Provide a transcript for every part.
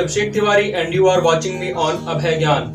Abhishek Tiwari and you are watching me on Abhay Gyan.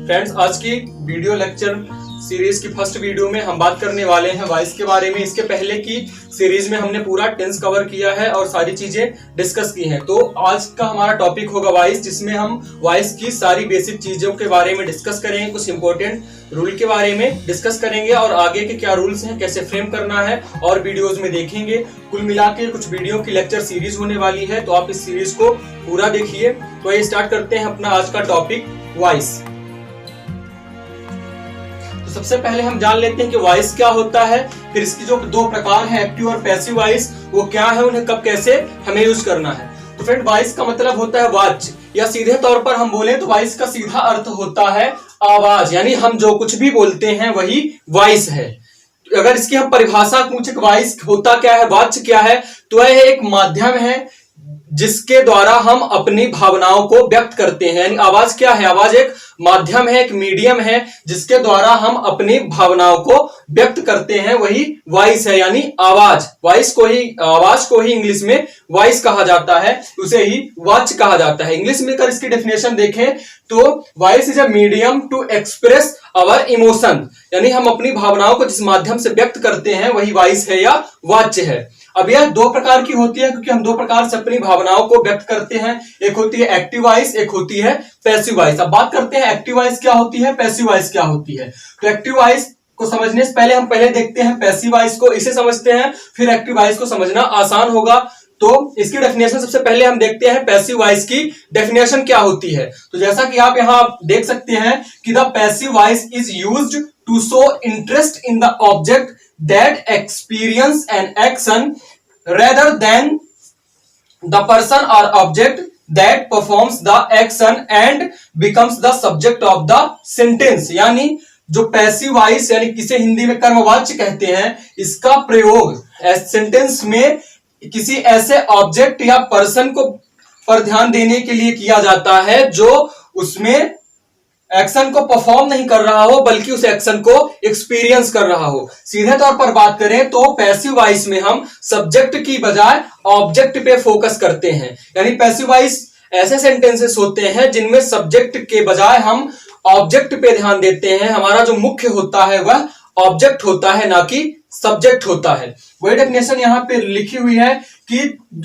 Friends, आज की video lecture series की first video में हम बात करने वाले हैं वॉइस के बारे में। इसके पहले की सीरीज में हमने पूरा टेंस कवर किया है और सारी चीजें डिस्कस की हैं। तो आज का हमारा टॉपिक होगा वॉइस, जिसमें हम वॉइस की सारी बेसिक चीजों के बारे में डिस्कस करेंगे, कुछ इंपॉर्टेंट रूल के बारे में डिस्कस करेंगे और आगे के क्या रूल्स हैं, कैसे फ्रेम करना है और वीडियोज में देखेंगे। कुल मिला के कुछ वीडियो की लेक्चर सीरीज होने वाली है, तो आप इस सीरीज को पूरा देखिए। तो ये स्टार्ट करते हैं अपना आज का टॉपिक वॉइस। तो सबसे पहले हम जान लेते हैं कि वॉइस क्या होता है, फिर इसकी जो दो प्रकार हैं एक्टिव और पैसिव वॉइस वो क्या है, उन्हें कब कैसे हमें यूज करना है। तो फ्रेंड, वॉइस का मतलब होता है वाच, या सीधे तौर पर हम बोले तो वॉइस का सीधा अर्थ होता है आवाज, यानी हम जो कुछ भी बोलते हैं वही वॉइस है। अगर इसकी हम परिभाषा पूछे वॉइस होता क्या है, वाच क्या है, तो यह एक माध्यम है जिसके द्वारा हम अपनी भावनाओं को व्यक्त करते हैं। यानी आवाज क्या है, आवाज एक माध्यम है, एक मीडियम है जिसके द्वारा हम अपनी भावनाओं को व्यक्त करते हैं, वही वॉइस है। यानी आवाज, आवाज को ही इंग्लिश में वॉइस कहा जाता है, उसे ही वॉच कहा जाता है। इंग्लिश में अगर इसकी डेफिनेशन देखें तो voice is a medium to express our emotion, यानी हम अपनी भावनाओं को जिस माध्यम से व्यक्त करते हैं वही वॉइस है या वाच्य है। अब यह दो प्रकार की होती है, क्योंकि हम दो प्रकार से अपनी भावनाओं को व्यक्त करते हैं। एक होती है एक्टिव वॉइस, एक होती है पैसिव वॉइस। अब बात करते हैं एक्टिव वॉइस क्या होती है, पैसिव वॉइस क्या होती है। तो एक्टिव वॉइस को समझने से पहले हम देखते हैं पैसिव वॉइस को, इसे समझते हैं, फिर एक्टिव वॉइस को समझना आसान होगा। तो इसकी डेफिनेशन सबसे पहले हम देखते हैं पैसिव वॉइस की डेफिनेशन क्या होती है। तो जैसा कि आप यहां देख सकते हैं कि the passive voice is used to show interest in the object that experience an action rather than the person or object that performs the action and becomes the subject of the sentence। यानी जो passive voice यानी किसे हिंदी में कर्मवाच्य कहते हैं, इसका प्रयोग सेंटेंस में किसी ऐसे ऑब्जेक्ट या पर्सन को पर ध्यान देने के लिए किया जाता है जो उसमें एक्शन को परफॉर्म नहीं कर रहा हो बल्कि उस एक्शन को एक्सपीरियंस कर रहा हो। सीधे तौर पर बात करें तो पैसिव वॉइस में हम सब्जेक्ट की बजाय ऑब्जेक्ट पे फोकस करते हैं। यानी पैसिव वॉइस ऐसे सेंटेंसेस होते हैं जिनमें सब्जेक्ट के बजाय हम ऑब्जेक्ट पे ध्यान देते हैं। हमारा जो मुख्य होता है वह ऑब्जेक्ट होता है, ना कि सब्जेक्ट होता है। वही डेफिनेशन यहाँ पे लिखी हुई है कि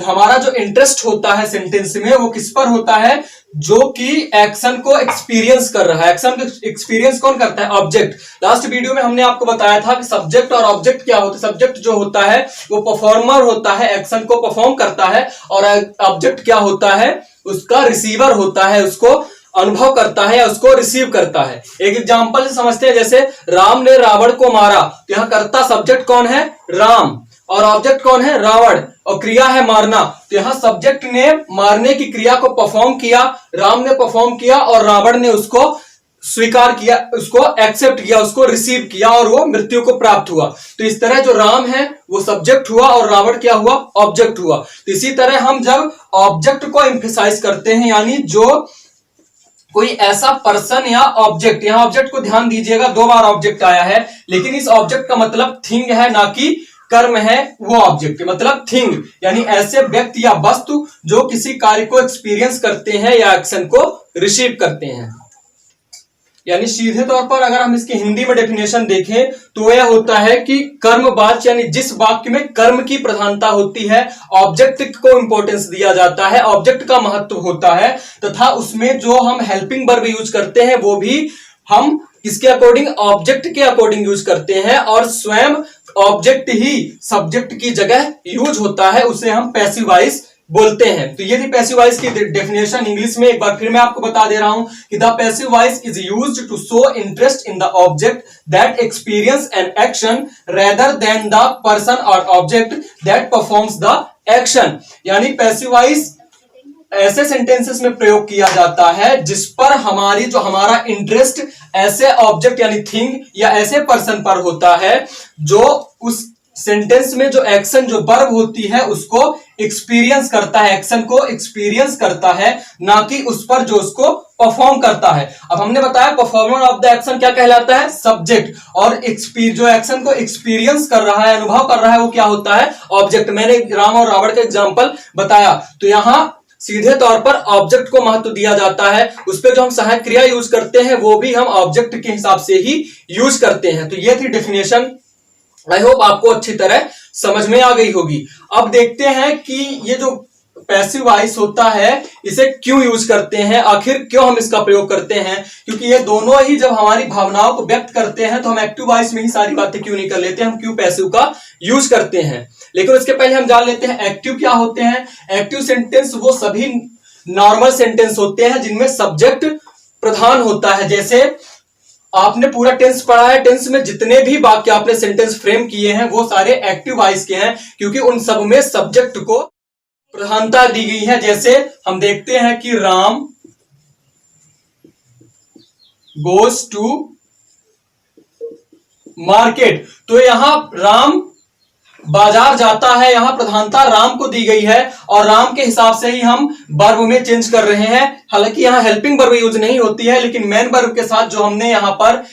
हमारा जो इंटरेस्ट होता है सेंटेंस में वो किस पर होता है, जो कि एक्शन को एक्सपीरियंस कर रहा है। एक्शन को एक्सपीरियंस कौन करता है, ऑब्जेक्ट। लास्ट वीडियो में हमने आपको बताया था कि सब्जेक्ट और ऑब्जेक्ट क्या होता है। सब्जेक्ट जो होता है वो परफॉर्मर होता है, एक्शन को परफॉर्म करता है, और ऑब्जेक्ट क्या होता है, उसका रिसीवर होता है, उसको अनुभव करता है या उसको रिसीव करता है। एक एग्जांपल से समझते हैं, जैसे राम ने रावण को मारा, तो यहां कर्ता सब्जेक्ट कौन है, राम, और ऑब्जेक्ट कौन है, रावण, और क्रिया है मारना। तो यहां सब्जेक्ट ने मारने की क्रिया को परफॉर्म किया, राम ने परफॉर्म किया, और रावण ने उसको स्वीकार किया, उसको एक्सेप्ट किया, उसको रिसीव किया, और वो मृत्यु को प्राप्त हुआ। तो इस तरह जो राम है वो सब्जेक्ट हुआ और रावण क्या हुआ, ऑब्जेक्ट हुआ। तो इसी तरह हम जब ऑब्जेक्ट को एम्फेसाइज करते हैं, यानी जो कोई ऐसा पर्सन या ऑब्जेक्ट, यहां ऑब्जेक्ट को ध्यान दीजिएगा, दो बार ऑब्जेक्ट आया है, लेकिन इस ऑब्जेक्ट का मतलब थिंग है, ना कि कर्म है। वो ऑब्जेक्ट मतलब थिंग, यानी ऐसे व्यक्ति या वस्तु जो किसी कार्य को एक्सपीरियंस करते हैं या एक्शन को रिसीव करते हैं। यानी सीधे तौर पर अगर हम इसकी हिंदी में डेफिनेशन देखें तो यह होता है कि कर्मवाच्य, यानी जिस वाक्य में कर्म की प्रधानता होती है, ऑब्जेक्ट को इंपॉर्टेंस दिया जाता है, ऑब्जेक्ट का महत्व होता है, तथा उसमें जो हम हेल्पिंग वर्ब यूज करते हैं वो भी हम किसके अकॉर्डिंग, ऑब्जेक्ट के अकॉर्डिंग यूज करते हैं, और स्वयं ऑब्जेक्ट ही सब्जेक्ट की जगह यूज होता है, उसे हम पैसिव वॉइस बोलते हैं। तो ये थी पैसिव वॉइस की डेफिनेशन इंग्लिश में। एक बार फिर मैं आपको बता दे रहा हूं कि the passive voice is used to show interest in the object that experience an action rather than the person और object that performs the action. यानी पैसिव वॉइस ऐसे सेंटेंसेस में प्रयोग किया जाता है जिस पर हमारा इंटरेस्ट ऐसे ऑब्जेक्ट यानी थिंग या ऐसे पर्सन पर होता है जो उस सेंटेंस में जो एक्शन, जो वर्ब होती है उसको एक्सपीरियंस करता है, एक्शन को एक्सपीरियंस करता है, ना कि उस पर जो उसको परफॉर्म करता है। अब हमने बताया परफॉर्मर ऑफ द एक्शन क्या कहलाता है, सब्जेक्ट, और जो एक्शन को एक्सपीरियंस कर रहा है, अनुभव कर रहा है, वो क्या होता है, ऑब्जेक्ट। मैंने राम और रावण का एग्जांपल बताया। तो यहां सीधे तौर पर ऑब्जेक्ट को महत्व दिया जाता है, उस पर जो हम सहायक क्रिया यूज करते हैं वो भी हम ऑब्जेक्ट के हिसाब से ही यूज करते हैं। तो ये थी डेफिनेशन। आई होप आपको अच्छी तरह समझ में आ गई होगी। अब देखते हैं कि ये जो पैसिव वॉइस होता है इसे क्यों यूज करते हैं, आखिर क्यों हम इसका प्रयोग करते हैं। क्योंकि ये दोनों ही जब हमारी भावनाओं को व्यक्त करते हैं तो हम एक्टिव वॉइस में ही सारी बातें क्यों नहीं कर लेते, हम क्यों पैसिव का यूज करते हैं। लेकिन उसके पहले हम जान लेते हैं एक्टिव क्या होते हैं। एक्टिव सेंटेंस वो सभी नॉर्मल सेंटेंस होते हैं जिनमें सब्जेक्ट प्रधान होता है। जैसे आपने पूरा टेंस पढ़ा है, टेंस में जितने भी वाक्य आपने सेंटेंस फ्रेम किए हैं वो सारे एक्टिव वॉइस के हैं, क्योंकि उन सब में सब्जेक्ट को प्रधानता दी गई है। जैसे हम देखते हैं कि राम गोज टू मार्केट, तो यहां राम बाजार जाता है, यहां प्रधानता राम को दी गई है और राम के हिसाब से ही हम वर्ब में चेंज कर रहे हैं। हालांकि यहां हेल्पिंग वर्ब यूज नहीं होती है, लेकिन मेन वर्ब के साथ जो हमने यहां पर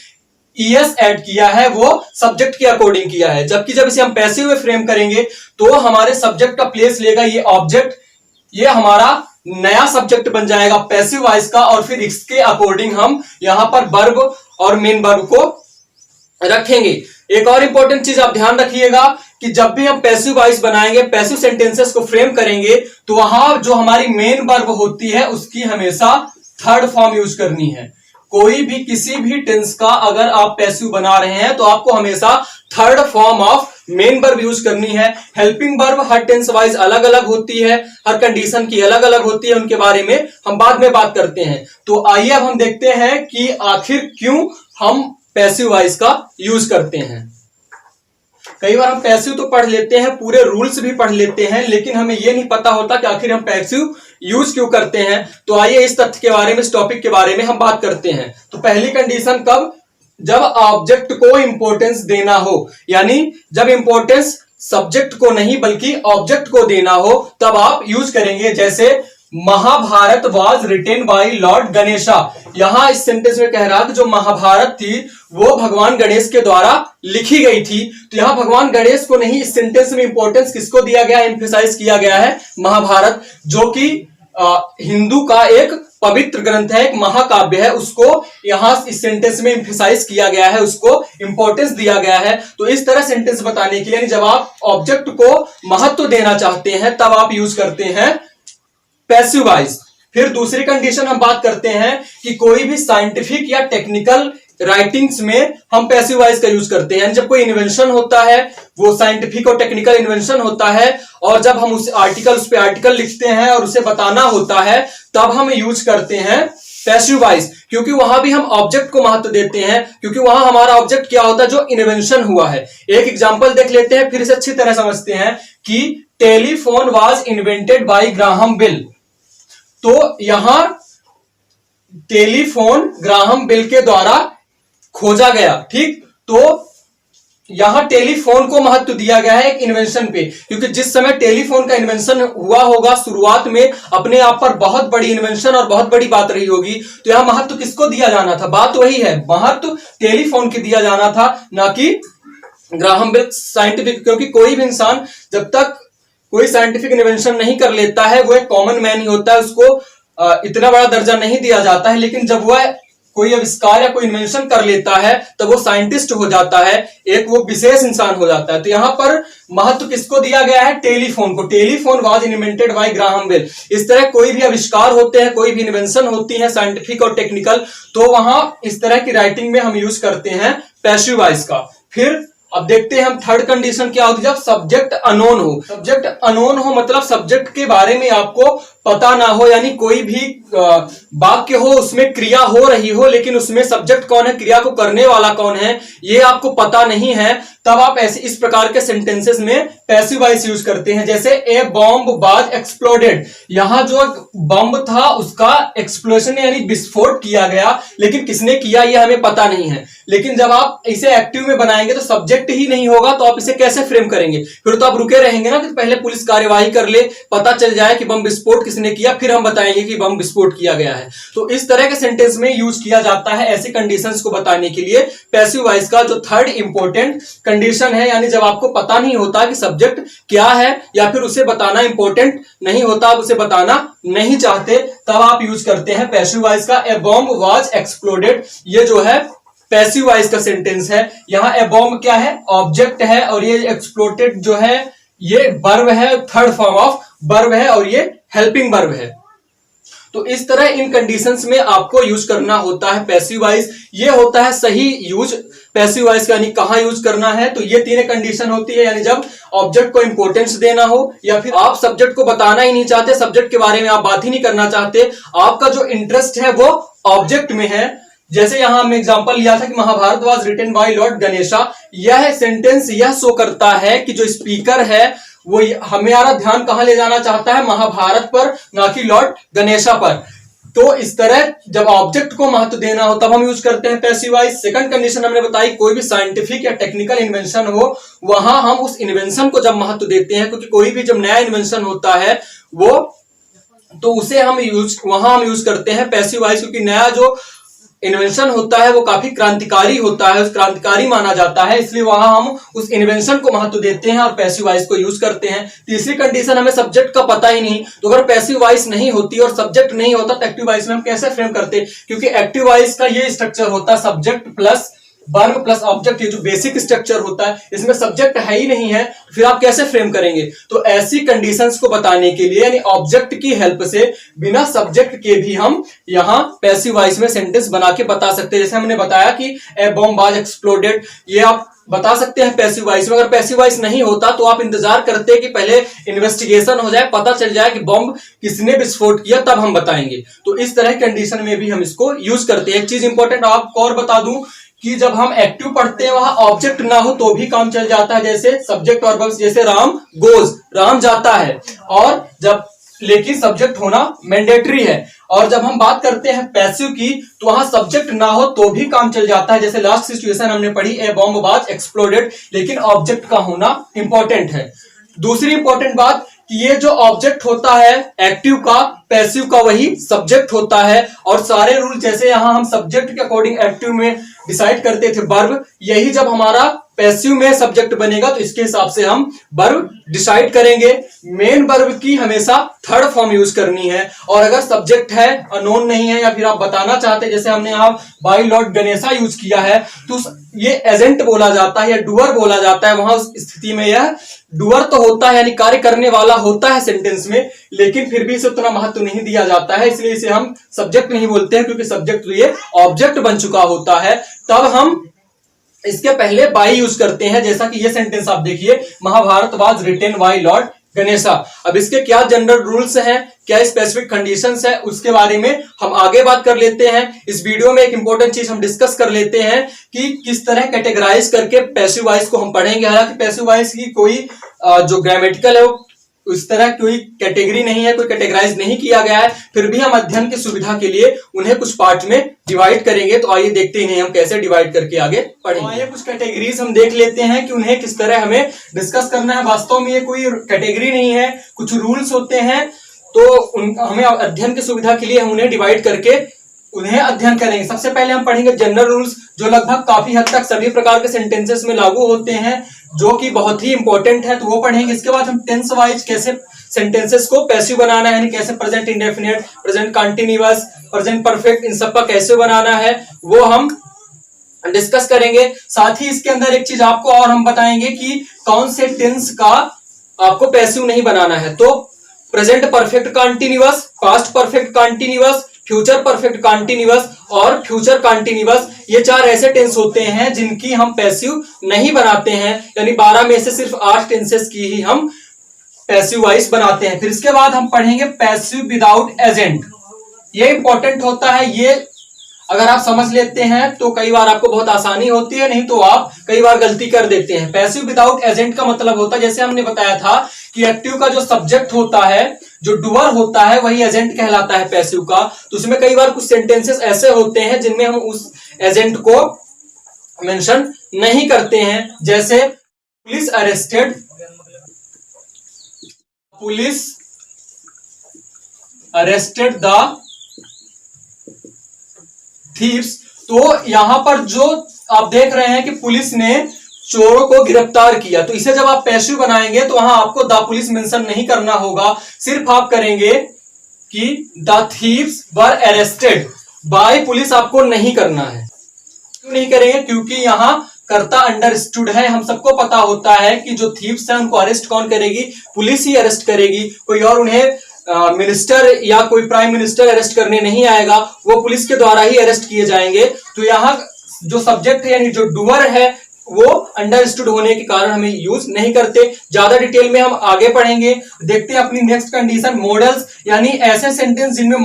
ईएस ऐड किया है वो सब्जेक्ट के अकॉर्डिंग किया है। जबकि जब इसे हम पैसिव में फ्रेम करेंगे तो हमारे सब्जेक्ट का प्लेस लेगा ये ऑब्जेक्ट, ये हमारा नया सब्जेक्ट बन जाएगा पैसिव वॉइस का, और फिर इसके अकॉर्डिंग हम यहां पर वर्ब और मेन वर्ब को रखेंगे। एक और इंपॉर्टेंट चीज आप ध्यान रखिएगा कि जब भी हम पैसिव वॉइस बनाएंगे, पैसिव सेंटेंसेस को फ्रेम करेंगे, तो वहां जो हमारी मेन वर्ब होती है उसकी हमेशा थर्ड फॉर्म यूज करनी है। कोई भी किसी भी टेंस का अगर आप पैसिव बना रहे हैं तो आपको हमेशा third form of main verb use करनी है। हेल्पिंग वर्ब हर टेंस वाइज अलग अलग होती है, हर कंडीशन की अलग अलग होती है, उनके बारे में हम बाद में बात करते हैं। तो आइए अब हम देखते हैं कि आखिर क्यों हम पैसिव वॉइस का यूज करते हैं। कई बार हम पैसिव तो पढ़ लेते हैं, पूरे रूल्स भी पढ़ लेते हैं, लेकिन हमें यह नहीं पता होता कि आखिर हम पैसिव यूज क्यों करते हैं। तो आइए इस तथ्य के बारे में, इस टॉपिक के बारे में हम बात करते हैं। तो पहली कंडीशन कब, जब ऑब्जेक्ट को इंपॉर्टेंस देना हो, यानी जब इंपॉर्टेंस सब्जेक्ट को नहीं बल्कि ऑब्जेक्ट को देना हो तब आप यूज करेंगे। जैसे Mahabharata was written by lord Ganesha, यहां इस सेंटेंस में कह रहा कि जो महाभारत थी वो भगवान गणेश के द्वारा लिखी गई थी। तो यहां भगवान गणेश को नहीं, इस सेंटेंस में इंपॉर्टेंस किसको दिया गया है, एम्फेसाइज किया गया है महाभारत, जो कि हिंदू का एक पवित्र ग्रंथ है, एक महाकाव्य है, उसको यहां इस सेंटेंस में एम्फेसाइज किया गया है, उसको इंपॉर्टेंस दिया गया है। तो इस तरह सेंटेंस बताने के लिए जब आप ऑब्जेक्ट को महत्व देना चाहते हैं तब आप यूज करते हैं पैसिव वॉइस। फिर दूसरी कंडीशन हम बात करते हैं कि कोई भी साइंटिफिक या टेक्निकल राइटिंग्स में हम पैसिव वॉइस का यूज करते हैं। जब कोई इन्वेंशन होता है, वो साइंटिफिक और टेक्निकल इन्वेंशन होता है, और जब हम उस पे आर्टिकल लिखते हैं और उसे बताना होता है, तब हम यूज करते हैं पैसिव वॉइस, क्योंकि वहां भी हम ऑब्जेक्ट को महत्व देते हैं, क्योंकि वहां हमारा ऑब्जेक्ट क्या होता है, जो इन्वेंशन हुआ है। एक एग्जांपल देख लेते हैं, फिर इसे अच्छी तरह समझते हैं कि telephone was invented by Graham Bell. तो यहां टेलीफोन ग्राहम बेल के द्वारा खोजा गया, ठीक। तो यहां टेलीफोन को महत्व दिया गया है एक इन्वेंशन पे, क्योंकि जिस समय टेलीफोन का इन्वेंशन हुआ होगा शुरुआत में अपने आप पर बहुत बड़ी इन्वेंशन और बहुत बड़ी बात रही होगी, तो यहां महत्व किसको दिया जाना था, बात वही है, महत्व टेलीफोन को दिया जाना था, ना कि ग्राहम बेल साइंटिफिक। क्योंकि कोई भी इंसान जब तक कोई साइंटिफिक इन्वेंशन नहीं कर लेता है वो एक कॉमन मैन ही होता है, उसको इतना बड़ा दर्जा नहीं दिया जाता है। लेकिन जब वह कोई आविष्कार या कोई इन्वेंशन कर लेता है तब वो साइंटिस्ट हो जाता है, एक वो विशेष इंसान हो जाता है। तो यहां पर महत्व किसको दिया गया है, टेलीफोन को। Telephone was invented by Graham Bell. इस तरह कोई भी आविष्कार होते हैं, कोई भी इन्वेंशन होती है साइंटिफिक और टेक्निकल, तो वहां इस तरह की राइटिंग में हम यूज करते हैं पैसिव वॉइस का। फिर अब देखते हैं हम थर्ड कंडीशन क्या होती है, जब सब्जेक्ट अनोन हो। सब्जेक्ट अनोन हो मतलब सब्जेक्ट के बारे में आपको पता ना हो, यानी कोई भी वाक्य हो उसमें क्रिया हो रही हो लेकिन उसमें सब्जेक्ट कौन है, क्रिया को करने वाला कौन है, ये आपको पता नहीं है, तब आप ऐसे इस प्रकार के सेंटेंसेस में पैसिव वॉइस यूज करते हैं। जैसे ए बॉम्ब वाज एक्सप्लोडेड, यहां जो बॉम्ब था उसका एक्सप्लोजन यानी विस्फोट किया गया, लेकिन किसने किया ये हमें पता नहीं है। लेकिन जब आप इसे एक्टिव में बनाएंगे तो सब्जेक्ट ही नहीं होगा, तो आप इसे कैसे फ्रेम करेंगे, फिर तो आप रुके रहेंगे ना कि पहले पुलिस कार्यवाही कर ले, पता चल जाए कि बम विस्फोट किसने किया, फिर हम बताएंगे कि बम विस्फोट किया गया है। तो इस तरह के सेंटेंस में यूज किया जाता है ऐसी कंडीशंस को बताने के लिए पैसिव वॉइस का जो थर्ड इंपॉर्टेंट कंडीशन है, यानी जब आपको पता नहीं होता कि सब्जेक्ट क्या है या फिर उसे बताना इंपॉर्टेंट नहीं होता, आप उसे बताना नहीं चाहते, तब आप यूज करते हैं पैसिव वॉइस का। ए बॉम्ब वाज एक्सप्लोडेड, ये जो है पैसिव वॉइस का सेंटेंस है। यहां ए बॉम्ब क्या है, ऑब्जेक्ट है, और ये एक्सप्लोडेड जो है ये वर्ब है, थर्ड फॉर्म ऑफ वर्ब है, और ये हेल्पिंग वर्ब है। तो इस तरह इन कंडीशंस में आपको यूज करना होता है पैसिव वॉइस। ये होता है सही यूज पैसिव वॉइस का, यानी कहां यूज करना है। तो ये तीन कंडीशन होती है, यानी जब ऑब्जेक्ट को इंपॉर्टेंस देना हो, या फिर आप सब्जेक्ट को बताना ही नहीं चाहते, सब्जेक्ट के बारे में आप बात ही नहीं करना चाहते, आपका जो इंटरेस्ट है वो ऑब्जेक्ट में है। जैसे यहां हमने एग्जांपल लिया था कि Mahabharata was written by lord Ganesha. यह सेंटेंस यह शो करता है कि जो स्पीकर है वो हमारा ध्यान कहां ले जाना चाहता है, महाभारत पर, ना कि लॉर्ड गणेशा पर। तो इस तरह जब ऑब्जेक्ट को महत्व देना हो तब हम यूज करते हैं पैसिव वॉइस। सेकंड कंडीशन हमने बताई, कोई भी साइंटिफिक या टेक्निकल इन्वेंशन हो, वहां हम उस इन्वेंशन को जब महत्व देते हैं, क्योंकि कोई भी जब नया इन्वेंशन होता है वो तो उसे हम यूज करते हैं पैसिव वॉइस, क्योंकि नया जो इन्वेंशन होता है वो काफी क्रांतिकारी होता है, उस क्रांतिकारी माना जाता है, इसलिए वहां हम उस इन्वेंशन को महत्व देते हैं और पैसिव वॉइस को यूज करते हैं। तीसरी कंडीशन, हमें सब्जेक्ट का पता ही नहीं, तो अगर पैसिव वॉइस नहीं होती और सब्जेक्ट नहीं होता तो एक्टिव वॉइस में हम कैसे फ्रेम करते, क्योंकि एक्टिव वॉइस का ये स्ट्रक्चर होता है subject plus verb plus object, ये जो बेसिक स्ट्रक्चर होता है, इसमें सब्जेक्ट है ही नहीं है, फिर आप कैसे फ्रेम करेंगे। तो ऐसी कंडीशंस को बताने के लिए, यानी ऑब्जेक्ट की हेल्प से, बिना सब्जेक्ट के भी हम यहां पैसिव वॉइस में सेंटेंस बना के बता सकते हैं। जैसे हमने बताया कि ए बॉम्ब वाज एक्सप्लोडेड, ये आप बता सकते हैं पैसिव वॉइस में। अगर पैसिव वॉइस नहीं होता तो आप इंतजार करते कि पहले इन्वेस्टिगेशन हो जाए, पता चल जाए कि बॉम्ब किसने विस्फोट किया, तब हम बताएंगे। तो इस तरह कंडीशन में भी हम इसको यूज करते हैं। एक चीज इंपॉर्टेंट आपको और बता दूं कि जब हम एक्टिव पढ़ते हैं वहां ऑब्जेक्ट ना हो तो भी काम चल जाता है, जैसे सब्जेक्ट और वर्ब, जैसे राम गोज, राम जाता है, और जब लेकिन सब्जेक्ट होना मैंडेटरी है। और जब हम बात करते हैं पैसिव की तो वहां सब्जेक्ट ना हो तो भी काम चल जाता है, जैसे लास्ट सिचुएशन हमने पढ़ी, ए बॉम्ब वाज एक्सप्लोडेड, लेकिन ऑब्जेक्ट का होना इंपॉर्टेंट है। दूसरी इंपॉर्टेंट बात कि ये जो ऑब्जेक्ट होता है एक्टिव का, पैसिव का वही सब्जेक्ट होता है, और सारे रूल जैसे यहां हम सब्जेक्ट के अकॉर्डिंग एक्टिव में डिसाइड करते थे वर्ब, यही जब हमारा पैसिव में सब्जेक्ट बनेगा तो इसके हिसाब से हम वर्ब डिसाइड करेंगे। मेन वर्ब की हमेशा थर्ड फॉर्म यूज करनी है, और अगर सब्जेक्ट है, अनोन नहीं है, या फिर आप बताना चाहते हैं, जैसे हमने आप बाय लॉर्ड गणेशा यूज किया है, तो ये एजेंट बोला जाता है या डूअर बोला जाता है। वहां उस स्थिति में यह डूअर तो होता है, यानी कार्य करने वाला होता है सेंटेंस में, लेकिन फिर भी इसे उतना महत्व नहीं दिया जाता है, इसलिए इसे हम सब्जेक्ट नहीं बोलते हैं, क्योंकि सब्जेक्ट तो ये ऑब्जेक्ट बन चुका होता है। तब हम इसके पहले बाय यूज करते हैं, जैसा कि ये सेंटेंस आप देखिए, Mahabharata was written by lord Ganesha. अब इसके क्या जनरल रूल्स हैं, क्या स्पेसिफिक कंडीशंस है, उसके बारे में हम आगे बात कर लेते हैं। इस वीडियो में एक इंपॉर्टेंट चीज हम डिस्कस कर लेते हैं कि किस तरह कैटेगराइज करके पैसिव वॉइस को हम पढ़ेंगे। हालांकि पैसिव वॉइस की कोई जो ग्रामेटिकल है वो उस तरह कोई कैटेगरी नहीं है, कोई कैटेगराइज नहीं किया गया है, फिर भी हम अध्ययन की सुविधा के लिए उन्हें कुछ पार्ट में डिवाइड करेंगे। तो आइए देखते हैं हम कैसे डिवाइड करके आगे पढ़ेंगे। आइए कुछ कैटेगरीज हम देख लेते हैं कि उन्हें किस तरह हमें डिस्कस करना है। वास्तव में ये कोई कैटेगरी नहीं है, कुछ रूल्स होते हैं, तो हमें अध्ययन की सुविधा के लिए हम उन्हें डिवाइड करके उन्हें अध्ययन करेंगे। सबसे पहले हम पढ़ेंगे जनरल रूल्स, जो लगभग काफी हद तक सभी प्रकार के सेंटेंसेस में लागू होते हैं, जो कि बहुत ही इंपॉर्टेंट है, तो वो पढ़ेंगे। इसके बाद हम टेंस वाइज कैसे सेंटेंसेस को पैसिव बनाना है, यानी कैसे present indefinite, present continuous, present perfect, इन सब का कैसे बनाना है वो हम डिस्कस करेंगे। साथ ही इसके अंदर एक चीज आपको और हम बताएंगे कि कौन से टेंस का आपको पैसिव नहीं बनाना है। तो present perfect continuous, past perfect continuous, future perfect continuous और फ्यूचर कंटीन्यूअस, ये चार ऐसे टेंस होते हैं जिनकी हम पैसिव नहीं बनाते हैं, यानी 12 में से सिर्फ 8 टेंसेस की ही हम पैसिव वॉइस बनाते हैं। फिर इसके बाद हम पढ़ेंगे पैसिव विदाउट एजेंट। ये इंपॉर्टेंट होता है, ये अगर आप समझ लेते हैं तो कई बार आपको बहुत आसानी होती है, नहीं तो आप कई बार गलती कर देते हैं। पैसिव विदाउट एजेंट का मतलब होता है, जैसे हमने बताया था कि एक्टिव का जो सब्जेक्ट होता है, जो डूअर होता है, वही एजेंट कहलाता है पैसिव का। तो उसमें कई बार कुछ सेंटेंसेस ऐसे होते हैं जिनमें हम उस एजेंट को मेंशन नहीं करते हैं, जैसे police arrested, police arrested the thieves. तो यहां पर जो आप देख रहे हैं कि पुलिस ने चोरों को गिरफ्तार किया, तो इसे जब आप पैसिव बनाएंगे तो वहां आपको द पुलिस मेंशन नहीं करना होगा, सिर्फ आप करेंगे कि the thieves were arrested bye police, आपको नहीं करना है। क्यों नहीं करेंगे? क्योंकि यहां कर्ता अंडरस्टूड है, हम सबको पता होता है कि जो थीव्स है उनको अरेस्ट कौन करेगी? पुलिस ही अरेस्ट करेगी, कोई और उन्हें मिनिस्टर या कोई प्राइम मिनिस्टर अरेस्ट करने नहीं आएगा, वो पुलिस के द्वारा ही अरेस्ट किए जाएंगे। तो यहाँ जो सब्जेक्ट है यानी जो डूअर है वो अंडरस्टूड होने के कारण हमें यूज नहीं करते। ज्यादा डिटेल में हम आगे पढ़ेंगे। देखते हैं अपनी नेक्स्ट कंडीशन, मॉडल्स, यानी ऐसे सेंटेंस जिनमें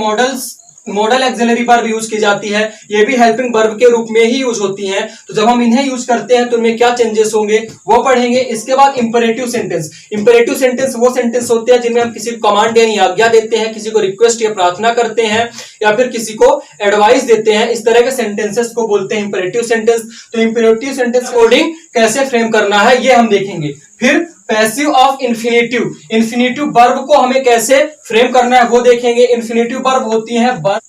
मॉडल एक्सिलरी वर्ब यूज की जाती है, ये भी हेल्पिंग वर्ब के रूप में ही यूज होती हैं। तो जब हम इन्हें यूज करते हैं तो इनमें क्या चेंजेस होंगे वो पढ़ेंगे। इसके बाद इंपेरेटिव सेंटेंस। इंपेरेटिव सेंटेंस वो सेंटेंस होते हैं जिनमें हम किसी को कमांड यानी आज्ञा देते हैं, किसी को रिक्वेस्ट या प्रार्थना करते हैं, या फिर किसी को एडवाइस देते हैं। इस तरह के सेंटेंसेस को बोलते हैं इंपेरेटिव सेंटेंस। तो इंपेरेटिव सेंटेंस कोडिंग कैसे फ्रेम करना है ये हम देखेंगे। फिर passive of infinitive, infinitive verb को हमें कैसे फ्रेम करना है वो देखेंगे। इन्फिनेटिव वर्ब होती है वर्ब,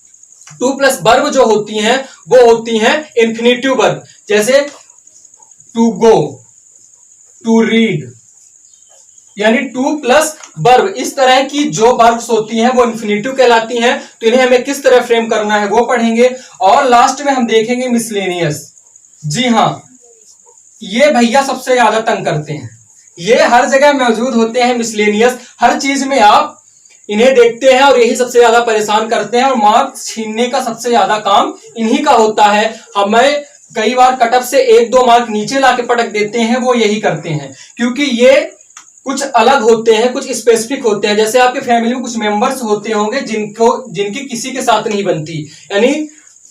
टू प्लस वर्ब जो होती हैं वो होती हैं इन्फिनेटिव वर्ब, जैसे टू गो, टू रीड, यानी टू प्लस वर्ब। इस तरह की जो वर्ब्स होती हैं वो इन्फिनेटिव कहलाती हैं। तो इन्हें हमें किस तरह फ्रेम करना है वो पढ़ेंगे। और लास्ट में हम देखेंगे मिसलेनियस। जी हां, ये भैया सबसे ज्यादा तंग करते हैं, ये हर जगह मौजूद होते हैं। मिसलेनियस, हर चीज में आप इन्हें देखते हैं और यही सबसे ज्यादा परेशान करते हैं, और मार्क्स छीनने का सबसे ज्यादा काम इन्हीं का होता है। हमें कई बार कटअप से 1-2 मार्क नीचे लाके पटक देते हैं, वो यही करते हैं, क्योंकि ये कुछ अलग होते हैं, कुछ स्पेसिफिक होते हैं। जैसे आपके फैमिली में कुछ मेंबर्स होते होंगे जिनकी किसी के साथ नहीं बनती, यानी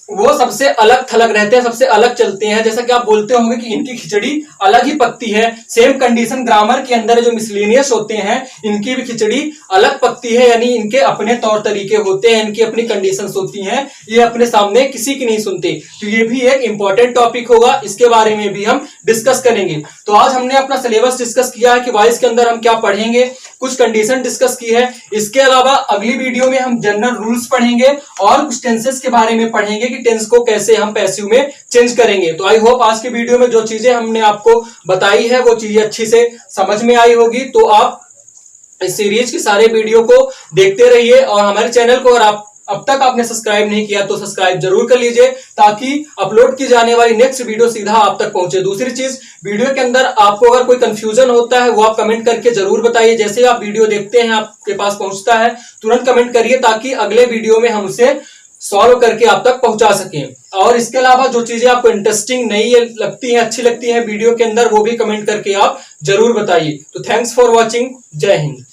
वो सबसे अलग थलग रहते हैं, सबसे अलग चलते हैं। जैसा कि आप बोलते होंगे कि इनकी खिचड़ी अलग ही पकती है। सेम कंडीशन ग्रामर के अंदर जो मिसलेनियस होते हैं इनकी भी खिचड़ी अलग पकती है, यानी इनके अपने तौर तरीके होते हैं, इनकी अपनी कंडीशंस होती हैं, ये अपने सामने किसी की नहीं सुनते। तो ये भी एक इंपॉर्टेंट टॉपिक होगा, इसके बारे में भी हम डिस्कस करेंगे। तो आज हमने अपना सिलेबस डिस्कस किया है कि वॉइस के अंदर हम क्या पढ़ेंगे, कुछ कंडीशन डिस्कस की है। इसके अलावा अगली वीडियो में हम जनरल रूल्स पढ़ेंगे और कुछ टेंसेस के बारे में पढ़ेंगे कि टेंस को कैसे हम पैसिव में चेंज करेंगे। तो आई होप आज की वीडियो में जो चीजें हमने आपको बताई है वो चीजें अच्छी से समझ में आई होगी। तो आप इस सीरीज के सारे वीडियो को देखते रहिए, और हमारे चैनल को अगर आप अब तक आपने सब्सक्राइब नहीं किया तो सब्सक्राइब जरूर कर लीजिए, ताकि अपलोड की जाने वाली नेक्स्ट वीडियो सीधा आप तक पहुंचे। दूसरी चीज, वीडियो के अंदर आपको अगर कोई कंफ्यूजन होता है वो आप कमेंट करके जरूर बताइए। जैसे आप वीडियो देखते हैं आपके पास पहुंचता है, तुरंत कमेंट करिए, ताकि अगले वीडियो में हम उसे सॉल्व करके आप तक पहुंचा सकें। और इसके अलावा जो चीजें आपको इंटरेस्टिंग नहीं लगती हैं, अच्छी लगती हैं वीडियो के अंदर, वो भी कमेंट करके आप जरूर बताइए। तो थैंक्स फॉर वॉचिंग। जय हिंद।